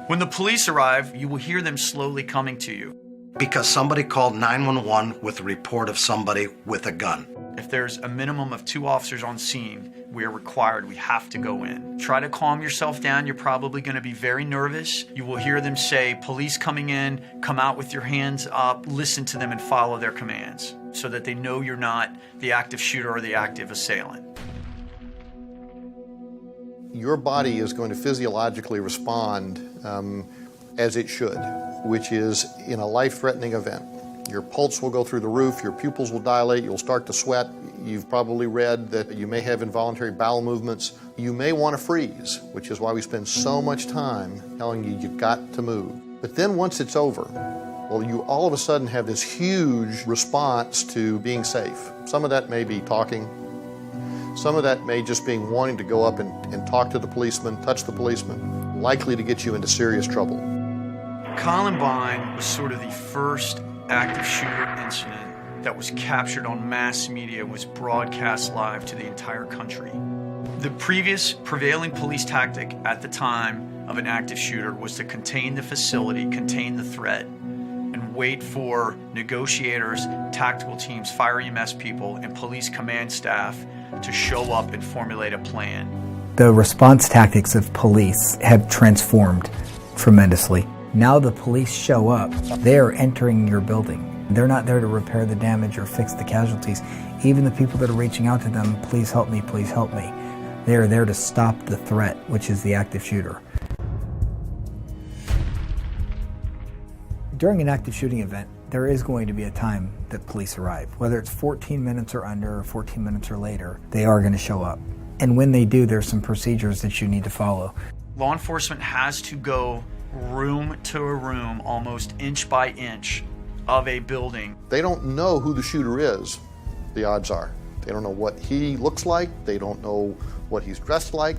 When the police arrive, you will hear them slowly coming to you. Because somebody called 911 with a report of somebody with a gun. If there's a minimum of 2 officers on scene, we have to go in. Try to calm yourself down. You're probably going to be very nervous. You will hear them say, police coming in, come out with your hands up, listen to them and follow their commands so that they know you're not the active shooter or the active assailant. Your body is going to physiologically respond as it should, which is in a life-threatening event. Your pulse will go through the roof, your pupils will dilate, you'll start to sweat. You've probably read that you may have involuntary bowel movements. You may want to freeze, which is why we spend so much time telling you you've got to move. But then once it's over, well, you all of a sudden have this huge response to being safe. Some of that may be talking. Some of that may just being wanting to go up and talk to the policeman, touch the policeman, likely to get you into serious trouble. Columbine was sort of the first active shooter incident that was captured on mass media, was broadcast live to the entire country. The previous prevailing police tactic at the time of an active shooter was to contain the facility, contain the threat, and wait for negotiators, tactical teams, fire EMS people, and police command staff to show up and formulate a plan. The response tactics of police have transformed tremendously. Now the police show up, they're entering your building. They're not there to repair the damage or fix the casualties. Even the people that are reaching out to them, please help me, they're there to stop the threat, which is the active shooter. During an active shooting event, there is going to be a time that police arrive. Whether it's 14 minutes or under or 14 minutes or later, they are going to show up. And when they do, there's some procedures that you need to follow. Law enforcement has to go room to a room, almost inch by inch of a building. They don't know who the shooter is, the odds are. They don't know what he looks like. They don't know what he's dressed like.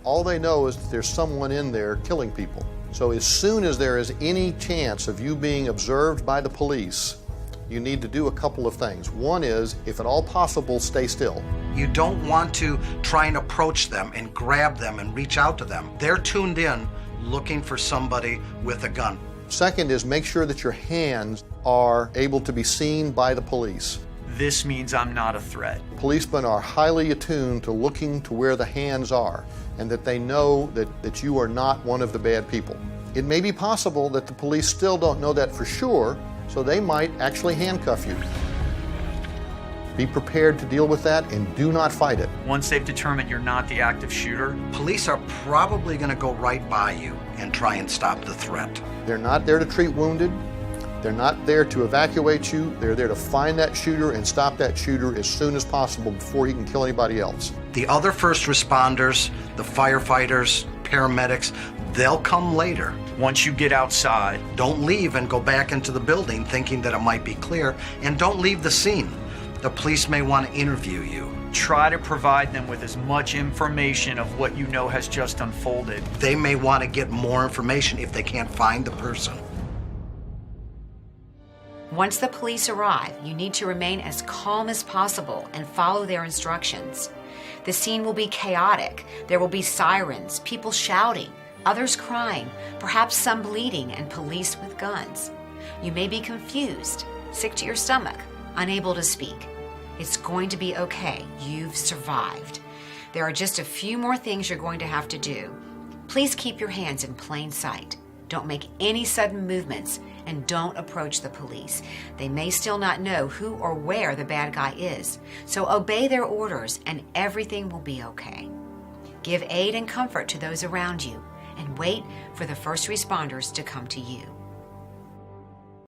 All they know is that there's someone in there killing people. So as soon as there is any chance of you being observed by the police, you need to do a couple of things. One is, if at all possible, stay still. You don't want to try and approach them and grab them and reach out to them. They're tuned in, looking for somebody with a gun. Second is, make sure that your hands are able to be seen by the police. This means I'm not a threat. Policemen are highly attuned to looking to where the hands are, and that they know that you are not one of the bad people. It may be possible that the police still don't know that for sure, so they might actually handcuff you. Be prepared to deal with that and do not fight it. Once they've determined you're not the active shooter, police are probably going to go right by you and try and stop the threat. They're not there to treat wounded. They're not there to evacuate you. They're there to find that shooter and stop that shooter as soon as possible before he can kill anybody else. The other first responders, the firefighters, paramedics, they'll come later. Once you get outside, don't leave and go back into the building thinking that it might be clear, and don't leave the scene. The police may want to interview you. Try to provide them with as much information of what you know has just unfolded. They may want to get more information if they can't find the person. Once the police arrive, you need to remain as calm as possible and follow their instructions. The scene will be chaotic. There will be sirens, people shouting, others crying, perhaps some bleeding, and police with guns. You may be confused, sick to your stomach, unable to speak. It's going to be okay. You've survived. There are just a few more things you're going to have to do. Please keep your hands in plain sight. Don't make any sudden movements, and don't approach the police. They may still not know who or where the bad guy is, so obey their orders and everything will be okay. Give aid and comfort to those around you, and wait for the first responders to come to you.